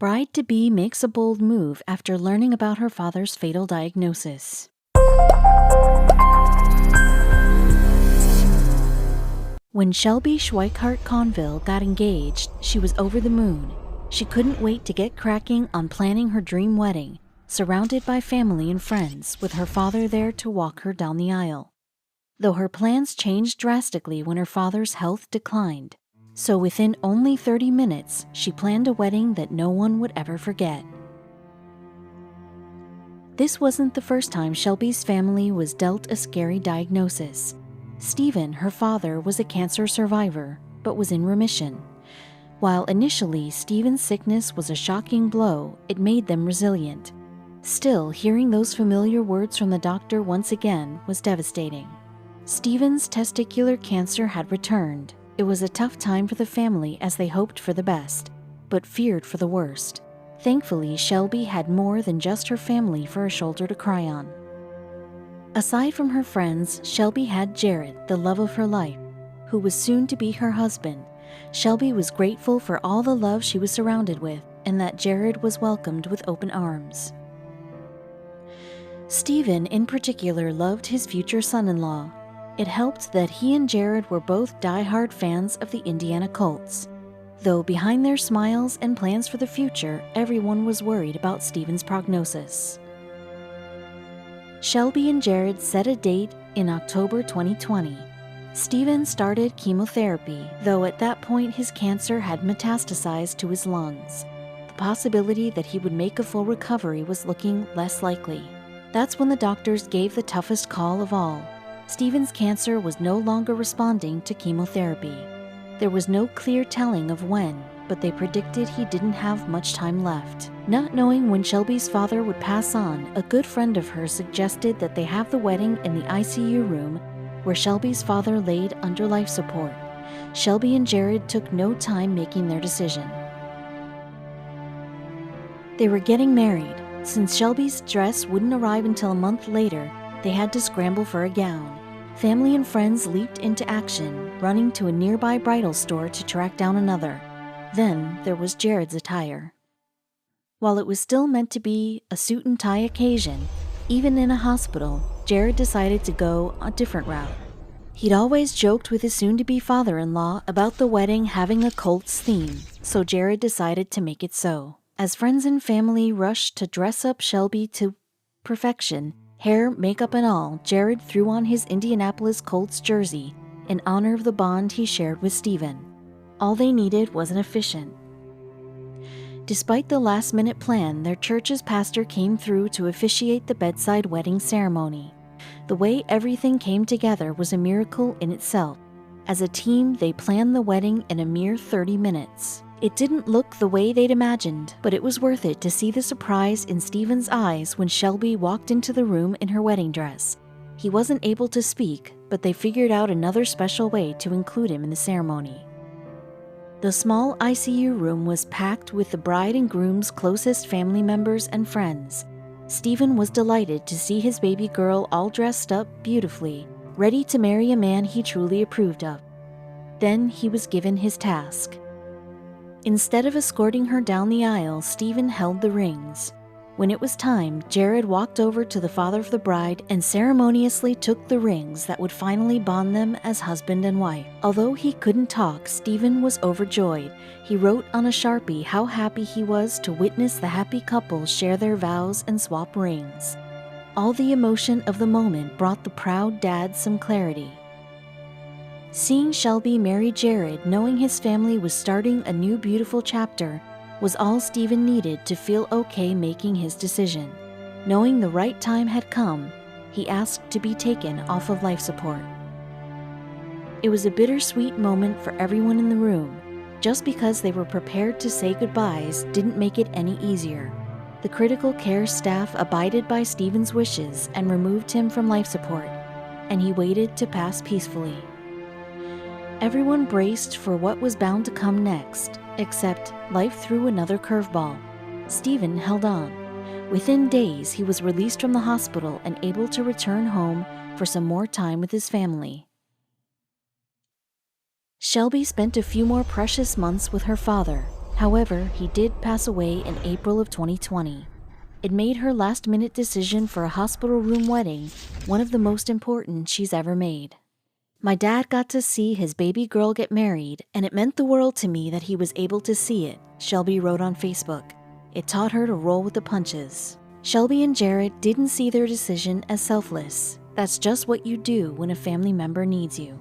Bride-to-be makes a bold move after learning about her father's fatal diagnosis. When Shelby Schweikart Conville got engaged, she was over the moon. She couldn't wait to get cracking on planning her dream wedding, surrounded by family and friends, with her father there to walk her down the aisle. Though her plans changed drastically when her father's health declined. So within only 30 minutes, she planned a wedding that no one would ever forget. This wasn't the first time Shelby's family was dealt a scary diagnosis. Stephen, her father, was a cancer survivor, but was in remission. While initially Stephen's sickness was a shocking blow, it made them resilient. Still, hearing those familiar words from the doctor once again was devastating. Stephen's testicular cancer had returned. It was a tough time for the family as they hoped for the best, but feared for the worst. Thankfully, Shelby had more than just her family for a shoulder to cry on. Aside from her friends, Shelby had Jared, the love of her life, who was soon to be her husband. Shelby was grateful for all the love she was surrounded with, and that Jared was welcomed with open arms. Stephen, in particular, loved his future son-in-law. It helped that he and Jared were both die-hard fans of the Indiana Colts. Though behind their smiles and plans for the future, everyone was worried about Stephen's prognosis. Shelby and Jared set a date in October 2020. Stephen started chemotherapy, though at that point his cancer had metastasized to his lungs. The possibility that he would make a full recovery was looking less likely. That's when the doctors gave the toughest call of all. Stephen's cancer was no longer responding to chemotherapy. There was no clear telling of when, but they predicted he didn't have much time left. Not knowing when Shelby's father would pass on, a good friend of hers suggested that they have the wedding in the ICU room where Shelby's father laid under life support. Shelby and Jared took no time making their decision. They were getting married. Since Shelby's dress wouldn't arrive until a month later, they had to scramble for a gown. Family and friends leaped into action, running to a nearby bridal store to track down another. Then there was Jared's attire. While it was still meant to be a suit and tie occasion, even in a hospital, Jared decided to go a different route. He'd always joked with his soon-to-be father-in-law about the wedding having a Colts theme, so Jared decided to make it so. As friends and family rushed to dress up Shelby to perfection, hair, makeup, and all, Jared threw on his Indianapolis Colts jersey in honor of the bond he shared with Stephen. All they needed was an officiant. Despite the last-minute plan, their church's pastor came through to officiate the bedside wedding ceremony. The way everything came together was a miracle in itself. As a team, they planned the wedding in a mere 30 minutes. It didn't look the way they'd imagined, but it was worth it to see the surprise in Stephen's eyes when Shelby walked into the room in her wedding dress. He wasn't able to speak, but they figured out another special way to include him in the ceremony. The small ICU room was packed with the bride and groom's closest family members and friends. Stephen was delighted to see his baby girl all dressed up beautifully, ready to marry a man he truly approved of. Then he was given his task. Instead of escorting her down the aisle, Stephen held the rings. When it was time, Jared walked over to the father of the bride and ceremoniously took the rings that would finally bond them as husband and wife. Although he couldn't talk, Stephen was overjoyed. He wrote on a Sharpie how happy he was to witness the happy couple share their vows and swap rings. All the emotion of the moment brought the proud dad some clarity. Seeing Shelby marry Jared, knowing his family was starting a new beautiful chapter, was all Stephen needed to feel okay making his decision. Knowing the right time had come, he asked to be taken off of life support. It was a bittersweet moment for everyone in the room. Just because they were prepared to say goodbyes didn't make it any easier. The critical care staff abided by Stephen's wishes and removed him from life support, and he waited to pass peacefully. Everyone braced for what was bound to come next, except life threw another curveball. Stephen held on. Within days, he was released from the hospital and able to return home for some more time with his family. Shelby spent a few more precious months with her father, However, he did pass away in April of 2020. It made her last-minute decision for a hospital room wedding one of the most important she's ever made. My dad got to see his baby girl get married, and it meant the world to me that he was able to see it, Shelby wrote on Facebook. It taught her to roll with the punches. Shelby and Jared didn't see their decision as selfless. That's just what you do when a family member needs you.